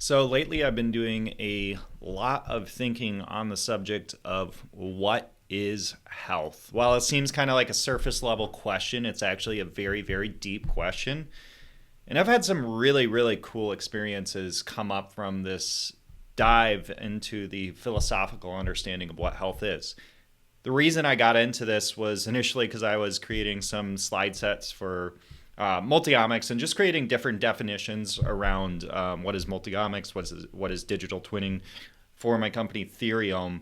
So lately, I've been doing a lot of thinking on the subject of what is health. While it seems kind of like a surface level question, it's actually a very, very deep question. And I've had some really, really cool experiences come up from this dive into the philosophical understanding of what health is. The reason I got into this was initially because I was creating some slide sets for multiomics and just creating different definitions around what is multiomics, what is digital twinning for my company Theriome,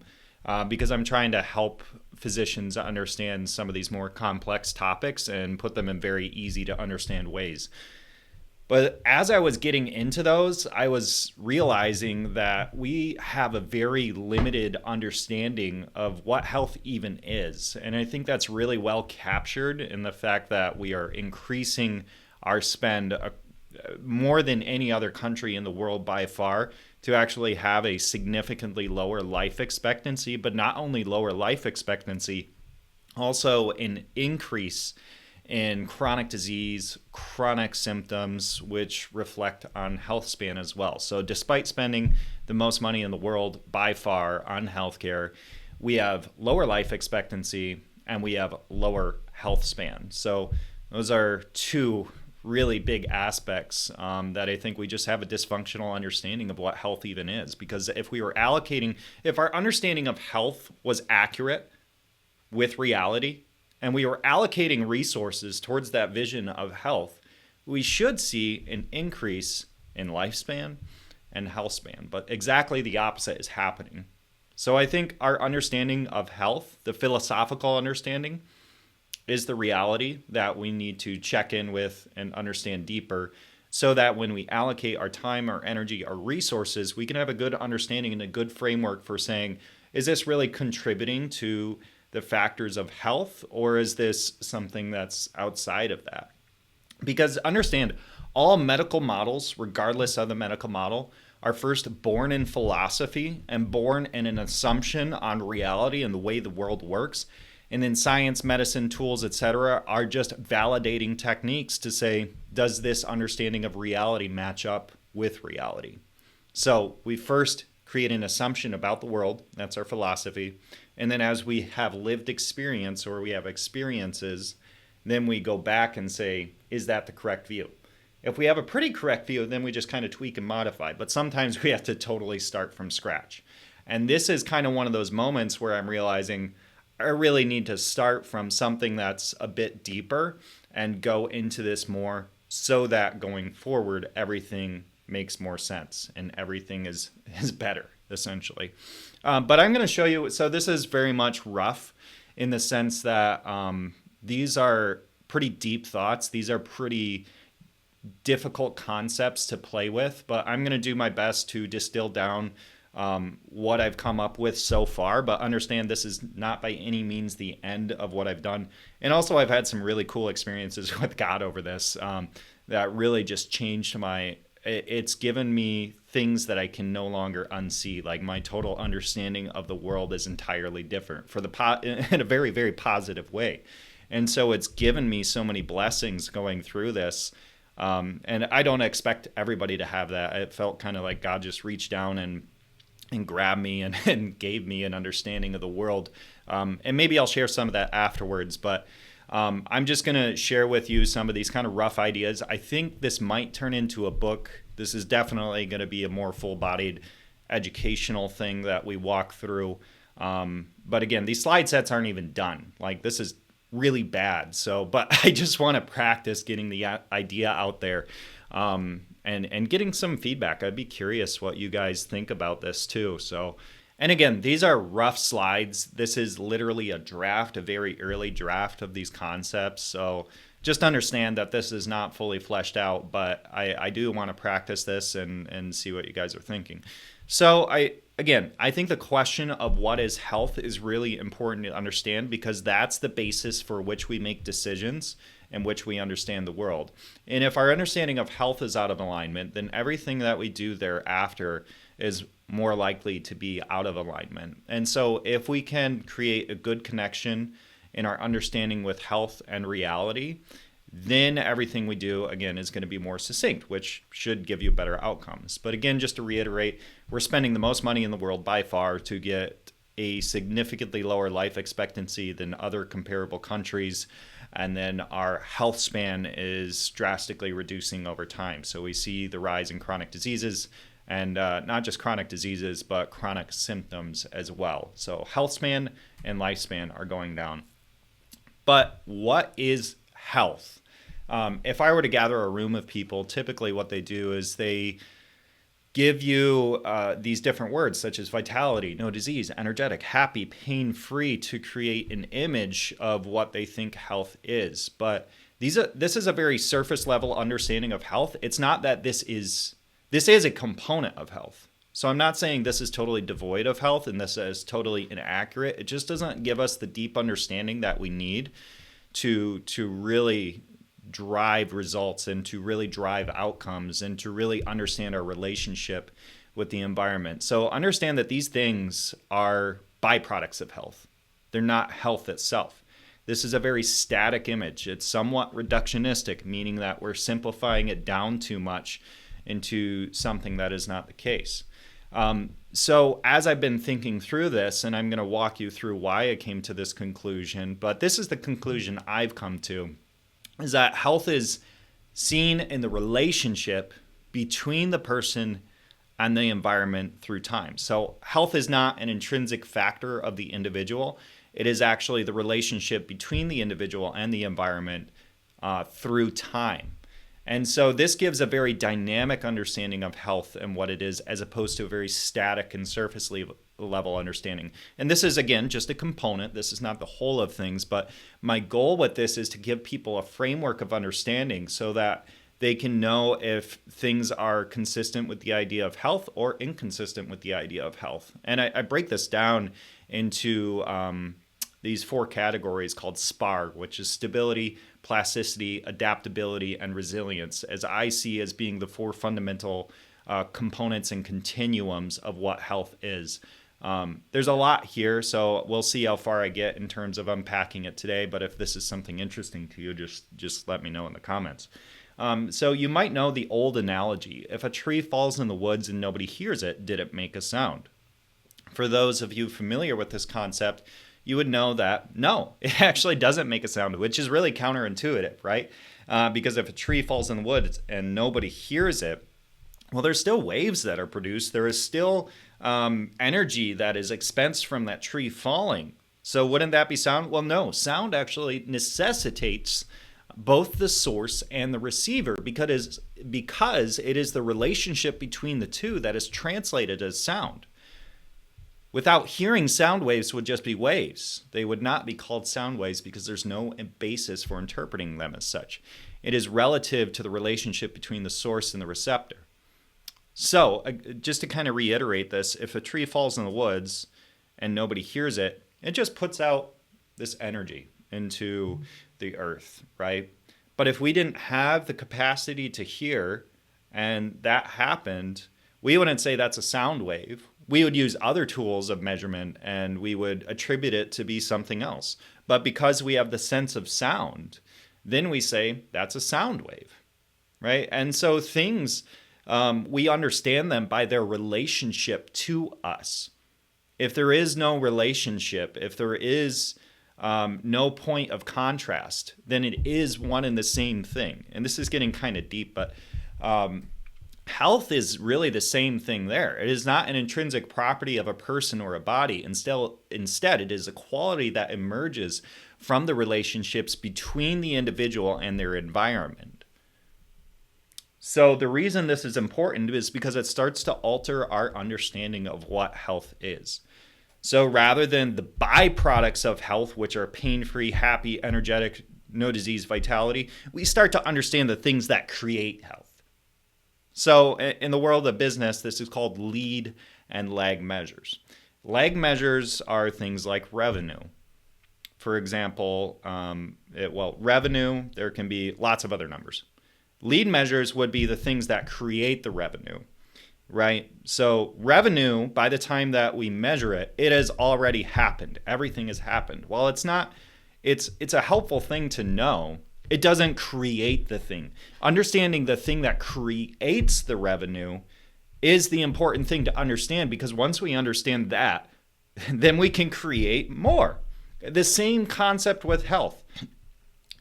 because I'm trying to help physicians understand some of these more complex topics and put them in very easy to understand ways. But as I was getting into those, I was realizing that we have a very limited understanding of what health even is. And I think that's really well captured in the fact that we are increasing our spend more than any other country in the world by far to actually have a significantly lower life expectancy, but not only lower life expectancy, also an increase in chronic disease, chronic symptoms, which reflect on health span as well. So, despite spending the most money in the world by far on healthcare, we have lower life expectancy and we have lower health span. So, those are two really big aspects that I think we just have a dysfunctional understanding of what health even is. Because if our understanding of health was accurate with reality, and we were allocating resources towards that vision of health, we should see an increase in lifespan and health span. But exactly the opposite is happening. So I think our understanding of health, the philosophical understanding, is the reality that we need to check in with and understand deeper so that when we allocate our time, our energy, our resources, we can have a good understanding and a good framework for saying, is this really contributing to the factors of health, or is this something that's outside of that? Because understand, all medical models, regardless of the medical model, are first born in philosophy and born in an assumption on reality and the way the world works. And then science, medicine, tools, etc., are just validating techniques to say, does this understanding of reality match up with reality? So we first create an assumption about the world. That's our philosophy. And then as we have lived experience or we have experiences, then we go back and say, is that the correct view? If we have a pretty correct view, then we just kind of tweak and modify. But sometimes we have to totally start from scratch. And this is kind of one of those moments where I'm realizing I really need to start from something that's a bit deeper and go into this more so that going forward, everything makes more sense and everything is better, essentially. But I'm going to show you, so this is very much rough in the sense that these are pretty deep thoughts. These are pretty difficult concepts to play with, but I'm going to do my best to distill down what I've come up with so far, but understand this is not by any means the end of what I've done. And also I've had some really cool experiences with God over this that really just changed it's given me things that I can no longer unsee. Like my total understanding of the world is entirely different in a very, very positive way. And so it's given me so many blessings going through this. And I don't expect everybody to have that. It felt kind of like God just reached down and grabbed me and gave me an understanding of the world. And maybe I'll share some of that afterwards, but I'm just going to share with you some of these kind of rough ideas. I think this might turn into a book. This is definitely going to be a more full-bodied educational thing that we walk through. But again, these slide sets aren't even done. Like, this is really bad. But I just want to practice getting the idea out there and getting some feedback. I'd be curious what you guys think about this too. And again, these are rough slides. This is literally a draft, a very early draft of these concepts. So just understand that this is not fully fleshed out, but I do want to practice this and see what you guys are thinking. So I think the question of what is health is really important to understand because that's the basis for which we make decisions and which we understand the world. And if our understanding of health is out of alignment, then everything that we do thereafter is more likely to be out of alignment. And so if we can create a good connection in our understanding with health and reality, then everything we do, again, is going to be more succinct, which should give you better outcomes. But again, just to reiterate, we're spending the most money in the world by far to get a significantly lower life expectancy than other comparable countries. And then our health span is drastically reducing over time. So we see the rise in chronic diseases, and not just chronic diseases, but chronic symptoms as well. So health span and lifespan are going down. But what is health? If I were to gather a room of people, typically what they do is they give you these different words such as vitality, no disease, energetic, happy, pain-free, to create an image of what they think health is. But this is a very surface level understanding of health. It's not that this is a component of health. So I'm not saying this is totally devoid of health and this is totally inaccurate. It just doesn't give us the deep understanding that we need to really drive results and to really drive outcomes and to really understand our relationship with the environment. So understand that these things are byproducts of health. They're not health itself. This is a very static image. It's somewhat reductionistic, meaning that we're simplifying it down too much into something that is not the case. So as I've been thinking through this, and I'm going to walk you through why I came to this conclusion, but this is the conclusion I've come to, is that health is seen in the relationship between the person and the environment through time. So health is not an intrinsic factor of the individual. It is actually the relationship between the individual and the environment through time. And so this gives a very dynamic understanding of health and what it is, as opposed to a very static and surface level understanding. And this is, again, just a component. This is not the whole of things, but my goal with this is to give people a framework of understanding so that they can know if things are consistent with the idea of health or inconsistent with the idea of health. And I break this down into these 4 categories called SPAR, which is stability, plasticity, adaptability, and resilience, as I see as being the 4 fundamental components and continuums of what health is. There's a lot here, so we'll see how far I get in terms of unpacking it today, but if this is something interesting to you, just let me know in the comments. So you might know the old analogy: if a tree falls in the woods and nobody hears it, did it make a sound? For those of you familiar with this concept, you would know that no, it actually doesn't make a sound, which is really counterintuitive, right? Because if a tree falls in the woods and nobody hears it, well, there's still waves that are produced. There is still energy that is expensed from that tree falling. So wouldn't that be sound? Well, no, sound actually necessitates both the source and the receiver because it is the relationship between the two that is translated as sound. Without hearing, sound waves would just be waves. They would not be called sound waves because there's no basis for interpreting them as such. It is relative to the relationship between the source and the receptor. So, just to kind of reiterate this, if a tree falls in the woods and nobody hears it, it just puts out this energy into the earth, right? But if we didn't have the capacity to hear and that happened, we wouldn't say that's a sound wave. We would use other tools of measurement and we would attribute it to be something else. But because we have the sense of sound, then we say that's a sound wave, right? And so things, we understand them by their relationship to us. If there is no relationship, if there is no point of contrast, then it is one and the same thing. And this is getting kind of deep, but health is really the same thing there. It is not an intrinsic property of a person or a body. Instead, it is a quality that emerges from the relationships between the individual and their environment. So the reason this is important is because it starts to alter our understanding of what health is. So rather than the byproducts of health, which are pain-free, happy, energetic, no disease, vitality, we start to understand the things that create health. So in the world of business, this is called lead and lag measures. Lag measures are things like revenue. For example, revenue, there can be lots of other numbers. Lead measures would be the things that create the revenue, right? So revenue, by the time that we measure it, it has already happened. Everything has happened. Well, it's not, it's a helpful thing to know, It doesn't create the thing. Understanding the thing that creates the revenue is the important thing to understand, because once we understand that, then we can create more. The same concept with health.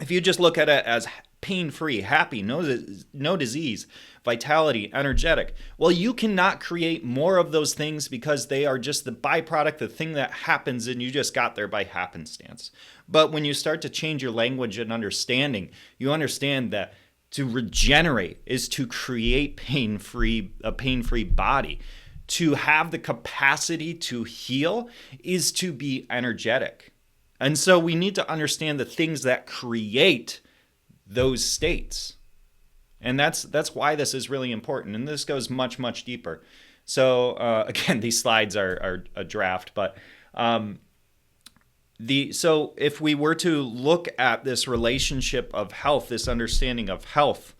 If you just look at it as pain-free, happy, no disease, vitality, energetic, well, you cannot create more of those things because they are just the byproduct, the thing that happens, and you just got there by happenstance. But when you start to change your language and understanding, you understand that to regenerate is to create a pain-free body. To have the capacity to heal is to be energetic. And so we need to understand the things that create those states. And that's why this is really important. And this goes much, much deeper. So again, these slides are a draft, but so if we were to look at this relationship of health, this understanding of health,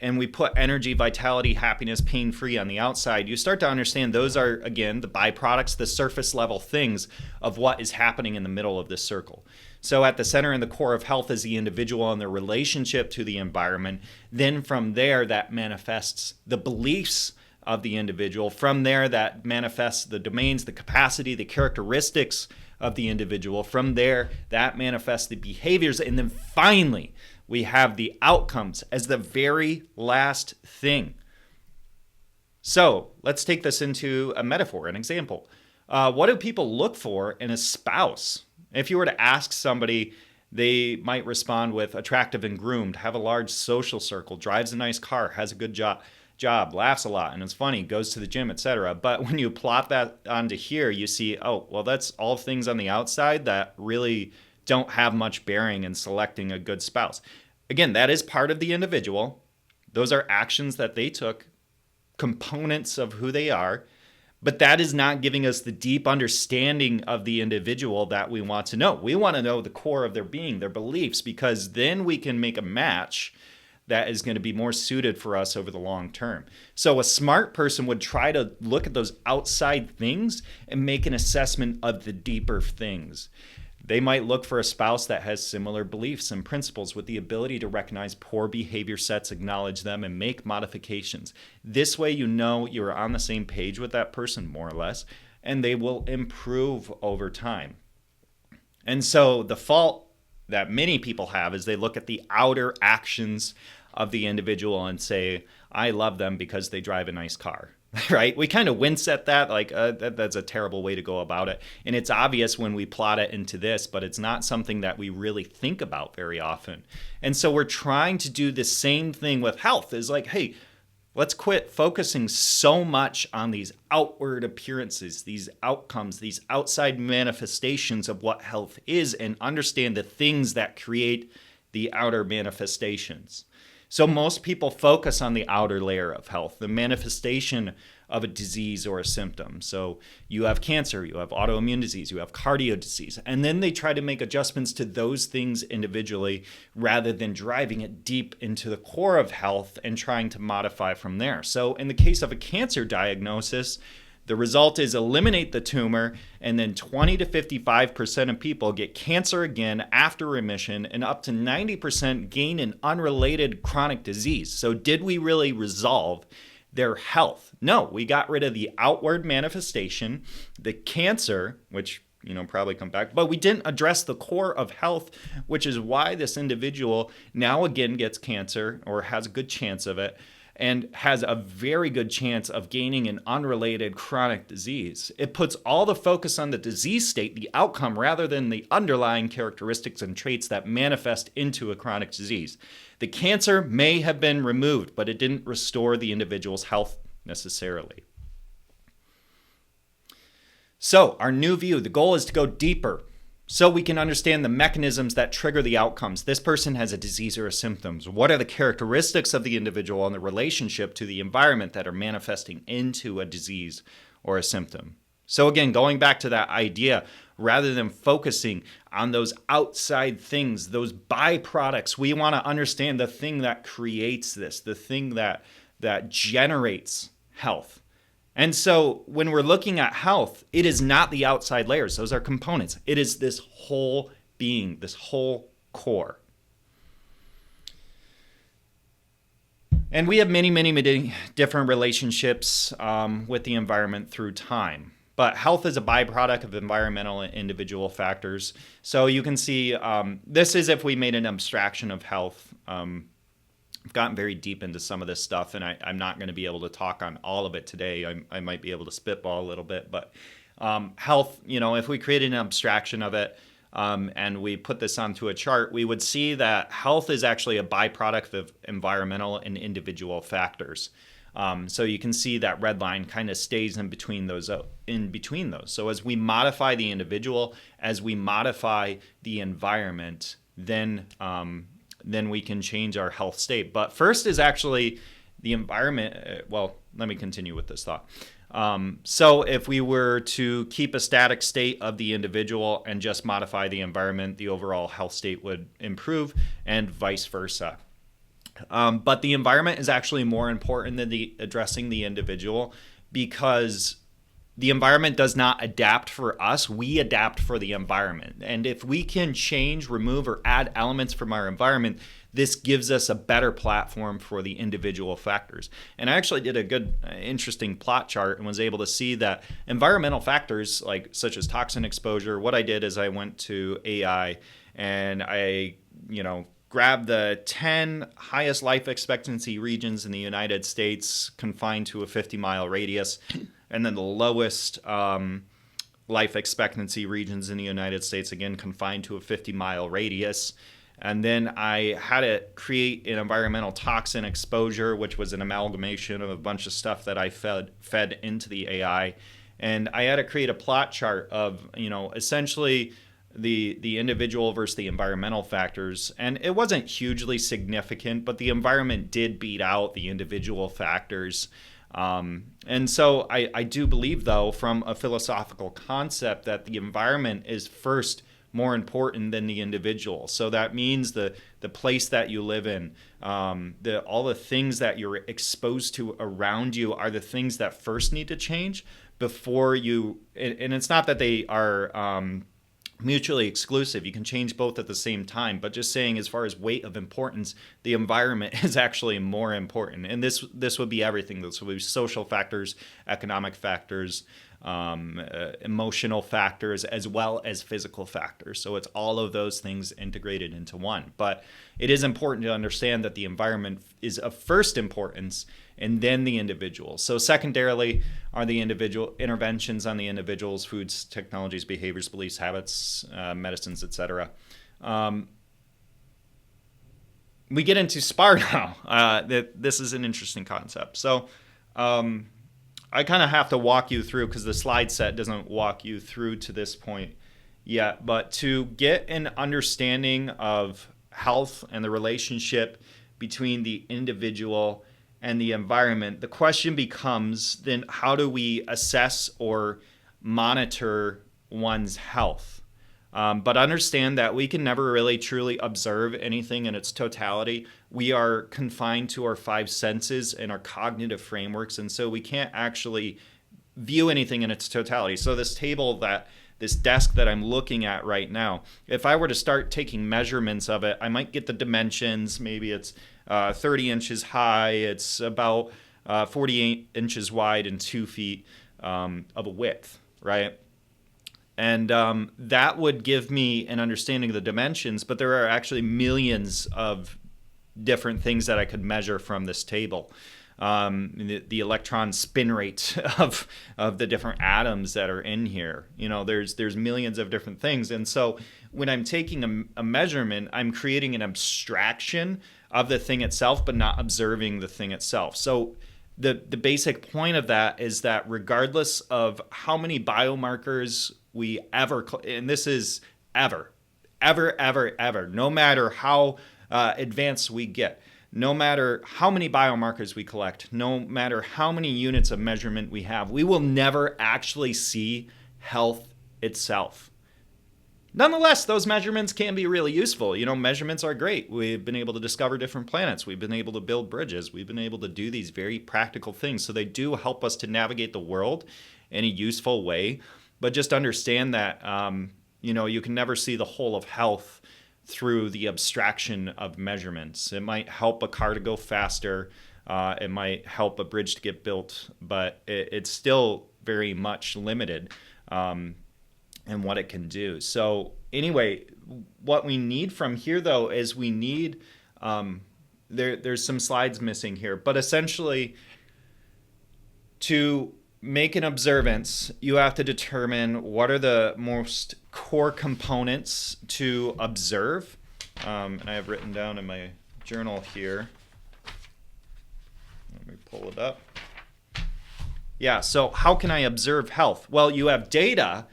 and we put energy, vitality, happiness, pain-free on the outside, you start to understand those are, again, the byproducts, the surface level things of what is happening in the middle of this circle. So at the center and the core of health is the individual and their relationship to the environment. Then from there, that manifests the beliefs of the individual. From there, that manifests the domains, the capacity, the characteristics of the individual. From there, that manifests the behaviors. And then finally, we have the outcomes as the very last thing. So let's take this into a metaphor, an example. What do people look for in a spouse? If you were to ask somebody, they might respond with attractive and groomed, have a large social circle, drives a nice car, has a good job, laughs a lot, and it's funny, goes to the gym, etc. But when you plot that onto here, you see, oh, well, that's all things on the outside that really don't have much bearing in selecting a good spouse. Again, that is part of the individual. Those are actions that they took, components of who they are, but that is not giving us the deep understanding of the individual that we want to know. We want to know the core of their being, their beliefs, because then we can make a match that is going to be more suited for us over the long term. So a smart person would try to look at those outside things and make an assessment of the deeper things. They might look for a spouse that has similar beliefs and principles with the ability to recognize poor behavior sets, acknowledge them, and make modifications. This way you know you're on the same page with that person, more or less, and they will improve over time. And so the fault that many people have is they look at the outer actions of the individual and say, I love them because they drive a nice car. Right? We kind of wince at that, like that's a terrible way to go about it. And it's obvious when we plot it into this, but it's not something that we really think about very often. And so we're trying to do the same thing with health, is like, hey, let's quit focusing so much on these outward appearances, these outcomes, these outside manifestations of what health is, and understand the things that create the outer manifestations. So most people focus on the outer layer of health, the manifestation of a disease or a symptom. So you have cancer, you have autoimmune disease, you have cardio disease, and then they try to make adjustments to those things individually rather than driving it deep into the core of health and trying to modify from there. So in the case of a cancer diagnosis, the result is eliminate the tumor, and then 20 to 55% of people get cancer again after remission, and up to 90% gain an unrelated chronic disease. So did we really resolve their health? No, we got rid of the outward manifestation, the cancer, which probably come back, but we didn't address the core of health, which is why this individual now again gets cancer, or has a good chance of it, and has a very good chance of gaining an unrelated chronic disease. It puts all the focus on the disease state, the outcome, rather than the underlying characteristics and traits that manifest into a chronic disease. The cancer may have been removed, but it didn't restore the individual's health necessarily. So, our new view, the goal is to go deeper, so we can understand the mechanisms that trigger the outcomes. This person has a disease or a symptom. What are the characteristics of the individual and the relationship to the environment that are manifesting into a disease or a symptom? So again, going back to that idea, rather than focusing on those outside things, those byproducts, we want to understand the thing that creates this, the thing that generates health. And so when we're looking at health, it is not the outside layers. Those are components. It is this whole being, this whole core. And we have many, many, many different relationships with the environment through time. But health is a byproduct of environmental and individual factors. So you can see this is if we made an abstraction of health. I've gotten very deep into some of this stuff, and I'm not going to be able to talk on all of it today. I might be able to spitball a little bit, but health, if we created an abstraction of it and we put this onto a chart, we would see that health is actually a byproduct of environmental and individual factors. So you can see that red line kind of stays in between those. So as we modify the individual, as we modify the environment, then we can change our health state. But first is actually the environment. Well, let me continue with this thought. So if we were to keep a static state of the individual and just modify the environment, the overall health state would improve, and vice versa. But the environment is actually more important than addressing the individual, because the environment does not adapt for us. We adapt for the environment. And if we can change, remove, or add elements from our environment, this gives us a better platform for the individual factors. And I actually did a good, interesting plot chart and was able to see that environmental factors, such as toxin exposure, what I did is I went to AI and I, grabbed the 10 highest life expectancy regions in the United States confined to a 50-mile radius, and then the lowest life expectancy regions in the United States, again, confined to a 50-mile radius. And then I had to create an environmental toxin exposure, which was an amalgamation of a bunch of stuff that I fed into the AI. And I had to create a plot chart of, essentially the individual versus the environmental factors. And it wasn't hugely significant, but the environment did beat out the individual factors. And so I do believe, though, from a philosophical concept, that the environment is first more important than the individual. So that means the place that you live in, all the things that you're exposed to around you are the things that first need to change before you, and it's not that they are mutually exclusive. You can change both at the same time, but just saying, as far as weight of importance, the environment is actually more important. And this would be everything. This would be social factors, economic factors, emotional factors, as well as physical factors. So it's all of those things integrated into one. But it is important to understand that the environment is of first importance, and then the individual. So secondarily are the individual interventions on the individual's foods, technologies, behaviors, beliefs, habits, medicines, etc. We get into SPAR now. This is an interesting concept. So I kind of have to walk you through, because the slide set doesn't walk you through to this point yet. But to get an understanding of health and the relationship between the individual and the environment, the question becomes, then how do we assess or monitor one's health? But understand that we can never really truly observe anything in its totality. We are confined to our five senses and our cognitive frameworks, and so we can't actually view anything in its totality. So this desk that I'm looking at right now, if I were to start taking measurements of it, I might get the dimensions. Maybe it's 30 inches high, it's about 48 inches wide, and 2 feet of a width, right? And that would give me an understanding of the dimensions, but there are actually millions of different things that I could measure from this table. The electron spin rate of the different atoms that are in here. There's millions of different things. And so when I'm taking a measurement, I'm creating an abstraction of the thing itself, but not observing the thing itself. So the basic point of that is that regardless of how many biomarkers we ever, and this is ever, no matter how advanced we get, no matter how many biomarkers we collect, no matter how many units of measurement we have, we will never actually see health itself. Nonetheless, those measurements can be really useful. Measurements are great. We've been able to discover different planets. We've been able to build bridges. We've been able to do these very practical things. So they do help us to navigate the world in a useful way. But just understand that, you can never see the whole of health through the abstraction of measurements. It might help a car to go faster. It might help a bridge to get built, but it's still very much limited in what it can do. So anyway, what we need from here, though, is we need there's some slides missing here, but essentially to make an observance, you have to determine what are the most core components to observe. And I have written down in my journal here. Let me pull it up. Yeah, so how can I observe health? Well, you have data,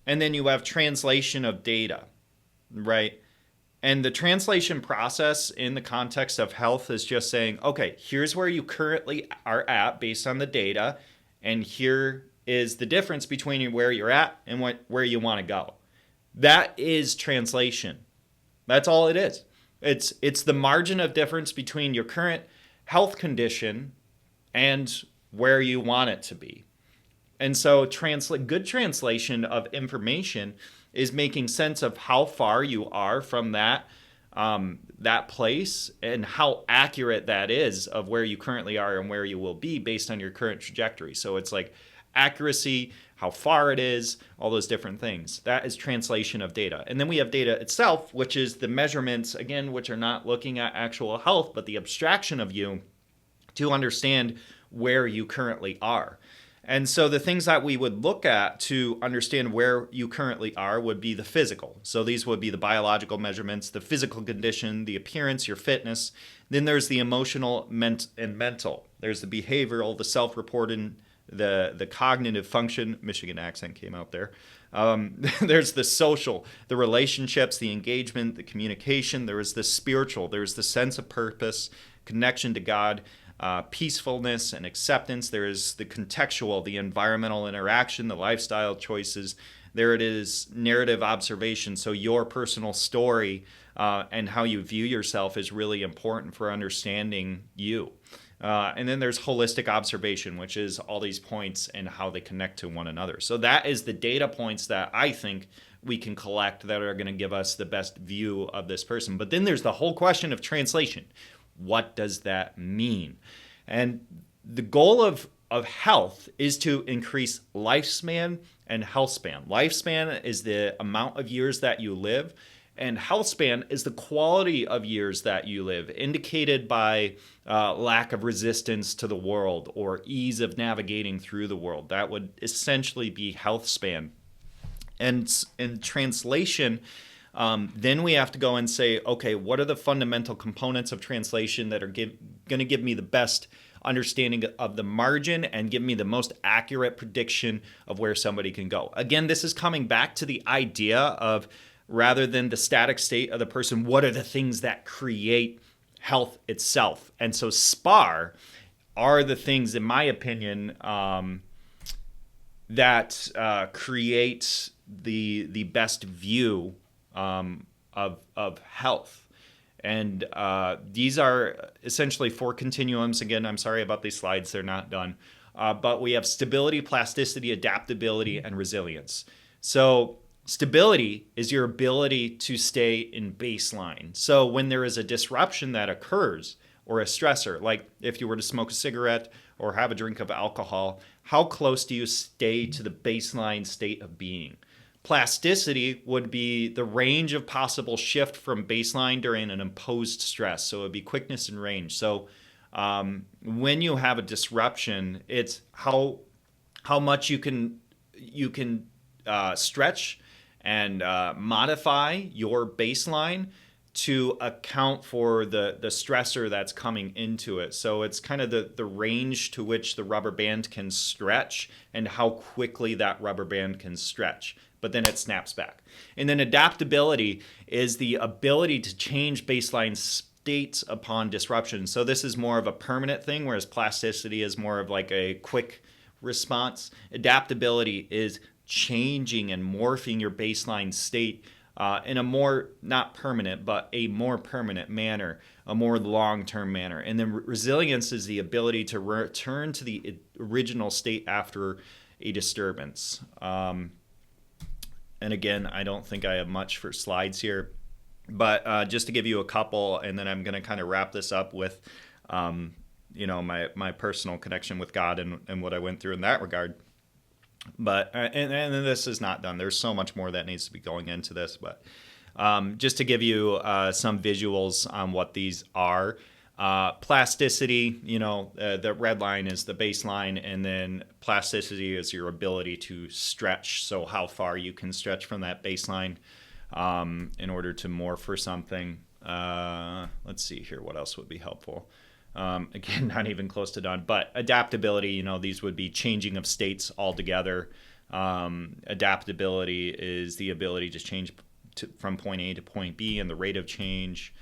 and then you have translation of data, right? And the translation process in the context of health is just saying, okay, here's where you currently are at based on the data, and here is the difference between where you're at and where you want to go. That is translation. That's all it is. It's the margin of difference between your current health condition and where you want it to be. And so good translation of information is making sense of how far you are from that place and how accurate that is of where you currently are and where you will be based on your current trajectory. So it's like accuracy, how far it is, all those different things. That is translation of data. And then we have data itself, which is the measurements, again, which are not looking at actual health, but the abstraction of you to understand where you currently are. And so the things that we would look at to understand where you currently are would be the physical. So these would be the biological measurements, the physical condition, the appearance, your fitness. Then there's the emotional and mental. There's the behavioral, the self-reporting, the cognitive function. Michigan accent came out there. There's the social, the relationships, the engagement, the communication. There is the spiritual. There's the sense of purpose, connection to God, peacefulness and acceptance. There is the contextual, the environmental interaction, the lifestyle choices. There it is, narrative observation. So your personal story and how you view yourself is really important for understanding you. And then there's holistic observation, which is all these points and how they connect to one another. So that is the data points that I think we can collect that are going to give us the best view of this person. But then there's the whole question of translation. What does that mean? And the goal of health is to increase lifespan and health span. Lifespan is the amount of years that you live, and health span is the quality of years that you live, indicated by lack of resistance to the world or ease of navigating through the world. That would essentially be health span. And in translation, then we have to go and say, okay, what are the fundamental components of translation that are going to give me the best understanding of the margin and give me the most accurate prediction of where somebody can go? Again, this is coming back to the idea of, rather than the static state of the person, what are the things that create health itself? And so SPAR are the things, in my opinion, that create the best view of health. And these are essentially 4 continuums. Again, I'm sorry about these slides, they're not done. But we have stability, plasticity, adaptability, and resilience. So stability is your ability to stay in baseline. So when there is a disruption that occurs or a stressor, like if you were to smoke a cigarette or have a drink of alcohol, how close do you stay to the baseline state of being? Plasticity would be the range of possible shift from baseline during an imposed stress. So it would be quickness and range. So when you have a disruption, it's how much you can stretch and modify your baseline to account for the stressor that's coming into it. So it's kind of the range to which the rubber band can stretch and how quickly that rubber band can stretch. But then it snaps back. And then adaptability is the ability to change baseline states upon disruption. So this is more of a permanent thing, whereas plasticity is more of like a quick response. Adaptability is changing and morphing your baseline state in a more, not permanent, but a more permanent manner, a more long-term manner. And then resilience is the ability to return to the original state after a disturbance. And again, I don't think I have much for slides here, but just to give you a couple, and then I'm going to kind of wrap this up with, my personal connection with God and what I went through in that regard. But and this is not done. There's so much more that needs to be going into this, but just to give you some visuals on what these are. Plasticity, the red line is the baseline, and then plasticity is your ability to stretch. So how far you can stretch from that baseline in order to morph for something. Let's see here. What else would be helpful? Again, not even close to done. But adaptability, these would be changing of states altogether. Adaptability is the ability to change from point A to point B and the rate of change.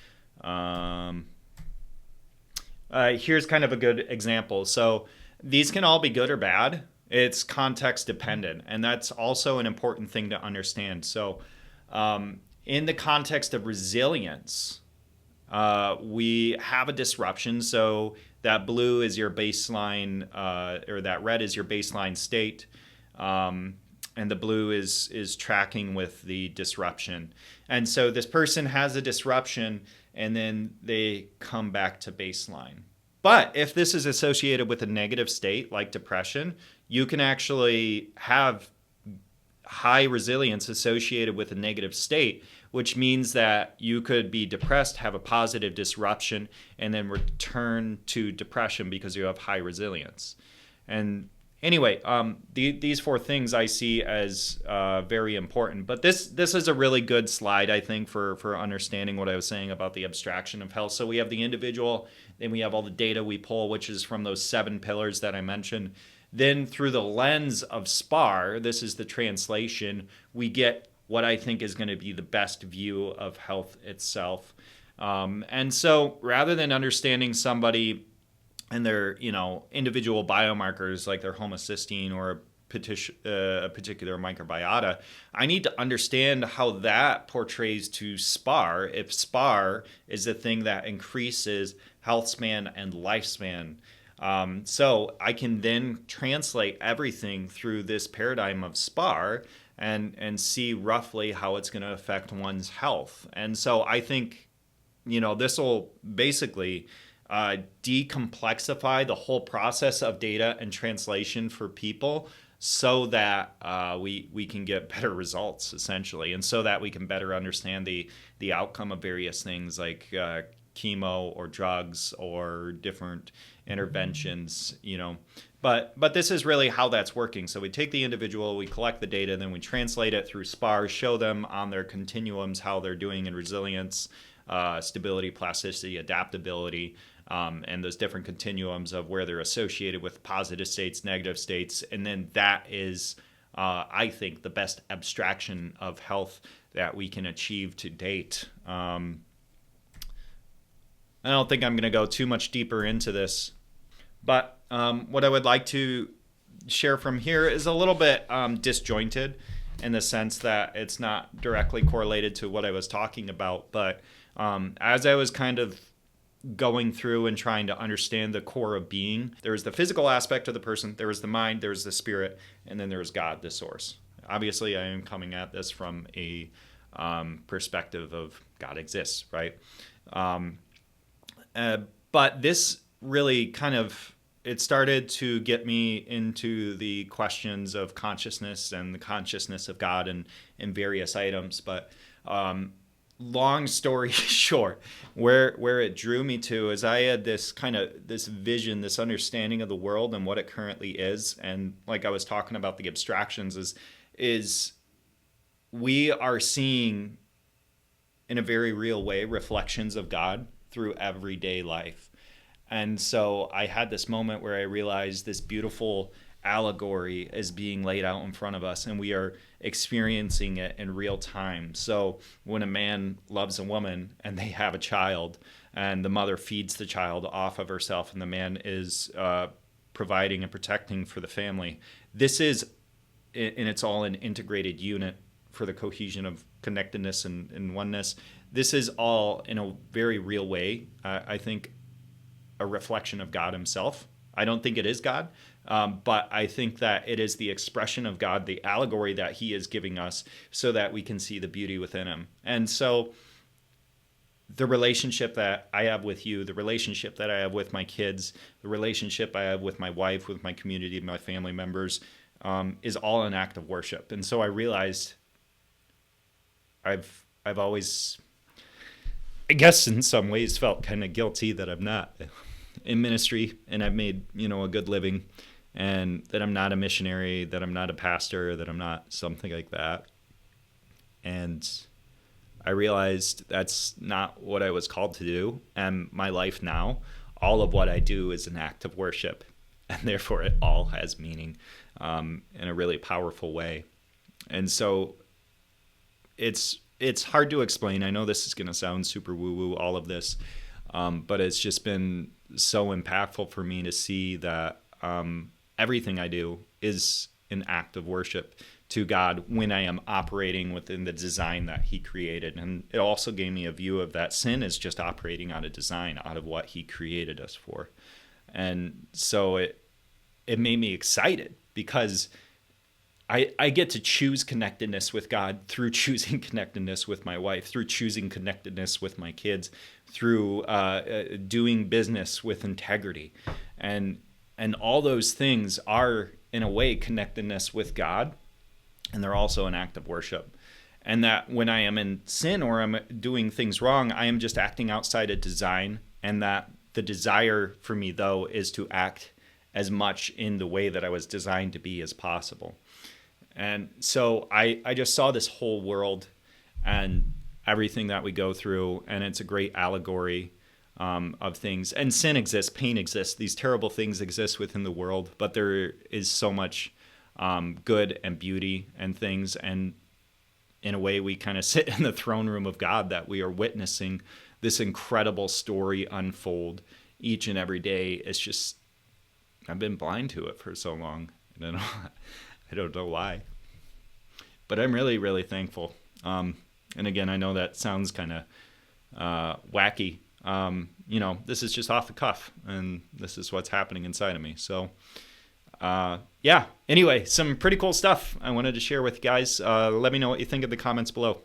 Here's kind of a good example. So these can all be good or bad. It's context dependent. And that's also an important thing to understand. So in the context of resilience, we have a disruption. So that blue is your baseline, or that red is your baseline state. And the blue is tracking with the disruption. And so this person has a disruption, and then they come back to baseline. But if this is associated with a negative state like depression, you can actually have high resilience associated with a negative state, which means that you could be depressed, have a positive disruption, and then return to depression because you have high resilience. And anyway, these four things I see as very important. But this is a really good slide, I think, for understanding what I was saying about the abstraction of health. So we have the individual, then we have all the data we pull, which is from those 7 pillars that I mentioned. Then through the lens of SPAR, this is the translation, we get what I think is going to be the best view of health itself. And so rather than understanding somebody and their individual biomarkers like their homocysteine or a particular microbiota, I need to understand how that portrays to SPAR, if SPAR is the thing that increases health span and lifespan. So I can then translate everything through this paradigm of SPAR and see roughly how it's going to affect one's health. And so I think, this will basically decomplexify the whole process of data and translation for people so that we can get better results, essentially, and so that we can better understand the outcome of various things like chemo or drugs or different interventions, But this is really how that's working. So we take the individual, we collect the data, then we translate it through SPAR, show them on their continuums how they're doing in resilience, stability, plasticity, adaptability, and those different continuums of where they're associated with positive states, negative states. And then that is, I think, the best abstraction of health that we can achieve to date. I don't think I'm going to go too much deeper into this, but what I would like to share from here is a little bit disjointed in the sense that it's not directly correlated to what I was talking about. But as I was kind of going through and trying to understand the core of being, there was the physical aspect of the person, there was the mind, there was the spirit, and then there was God, the source. Obviously, I am coming at this from a perspective of God exists, right? But this really kind of, it started to get me into the questions of consciousness and the consciousness of God and various items. But long story short, where it drew me to is I had this vision, this understanding of the world and what it currently is. And like I was talking about the abstractions is we are seeing in a very real way reflections of God through everyday life. And so I had this moment where I realized this beautiful allegory is being laid out in front of us, and we are experiencing it in real time. So when a man loves a woman and they have a child, and the mother feeds the child off of herself, and the man is providing and protecting for the family, this is, and it's all an integrated unit for the cohesion of connectedness and oneness. This is all in a very real way, I think, a reflection of God himself. I don't think it is God, but I think that it is the expression of God, the allegory that he is giving us so that we can see the beauty within him. And so the relationship that I have with you, the relationship that I have with my kids, the relationship I have with my wife, with my community, my family members, is all an act of worship. And so I realized I've always, I guess in some ways, felt kind of guilty that I'm not in ministry and I've made, a good living, and that I'm not a missionary, that I'm not a pastor, that I'm not something like that. And I realized that's not what I was called to do. And my life now, all of what I do is an act of worship. And therefore it all has meaning in a really powerful way. And so it's hard to explain. I know this is going to sound super woo-woo, all of this. But it's just been so impactful for me to see that everything I do is an act of worship to God when I am operating within the design that he created. And it also gave me a view of that sin is just operating out of design, out of what he created us for. And so it made me excited because I get to choose connectedness with God through choosing connectedness with my wife, through choosing connectedness with my kids, through doing business with integrity. And all those things are, in a way, connectedness with God. And they're also an act of worship. And that when I am in sin or I'm doing things wrong, I am just acting outside of design. And that the desire for me, though, is to act as much in the way that I was designed to be as possible. And so I just saw this whole world and everything that we go through. And it's a great allegory of things. And sin exists, pain exists. These terrible things exist within the world. But there is so much good and beauty and things, and in a way we kind of sit in the throne room of God, that we are witnessing this incredible story unfold each and every day. It's just, I've been blind to it for so long. I don't know why, but I'm really, really thankful. And again, I know that sounds kind of wacky. This is just off the cuff, and this is what's happening inside of me. So anyway, some pretty cool stuff I wanted to share with you guys. Let me know what you think in the comments below.